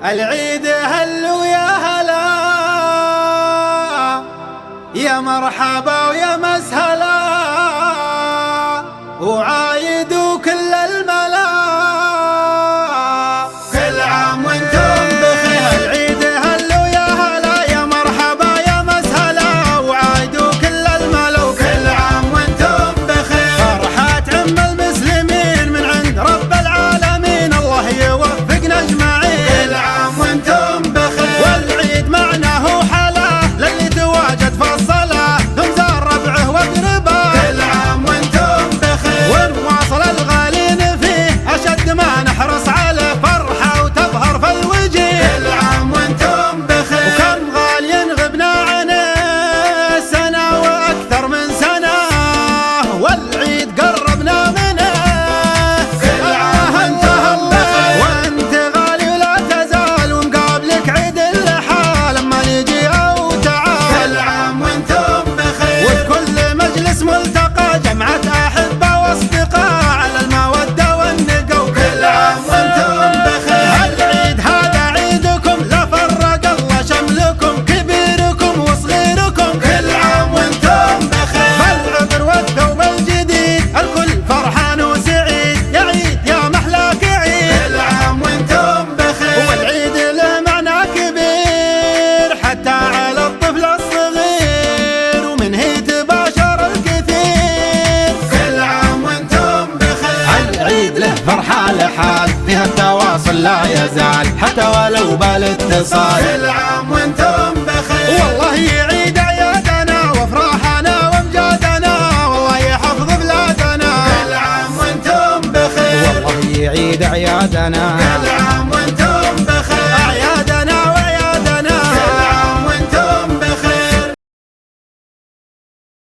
العيد هلو يا هلا، يا مرحبا ويا مسهلا، وعايدوا كل الملا، كل عام وانتم بخير. العيد هلو يا هلا، يا مرحبا يا مسهلا، وعايدوا كل الملا، وكل عام وانتم بخير. فرحة عم المسلمين من عند رب العالمين، الله يوفقنا اجمعين. كل عام وانتم بخير، والعيد معناه حلا للي تواجد في الصلاة، ثم زار ربعه واقرباه. كل عام وانتم بخير، ونواصل الغالين فيه اشد ما نحرص عليه، فرحة وتظهر في الوجيه. كل عام وانتم بخير، وكم غالي غبنا عنه سنة واكثر من سنة، والعيد قربنا منه. كل عام وانتم بخير، وانت غالي ولا تزال، ومقابلك عيد اللحى لما نجي او تعال. كل عام وانتم بخير، وفي كل مجلس ملتقى جمعة احبة واصدقاء على المودة والنقا. كل عام وانتم بخير، العيد هذا عيدكم لا فرق الله شملكم، كبيركم وصغيركم. كل عام وانتم بخير، بالعطر والثوب الجديد الكل فرحان وسعيد، يا عيد يا محلاك عيد. كل عام وانتم بخير، والعيد له معنى كبير حتى على الطفل الصغير، ومنه يتباشر الكثير. كل عام وانتم بخير، العيد له فرحة لحال فيها التواصل لا يزال حتى ولو بالاتصال. كل عام وانتم بخير، والله يعيد اعيادنا وافراحنا وامجادنا، والله يحفظ بلادنا. كل عام وانتم بخير، والله يعيد اعيادنا.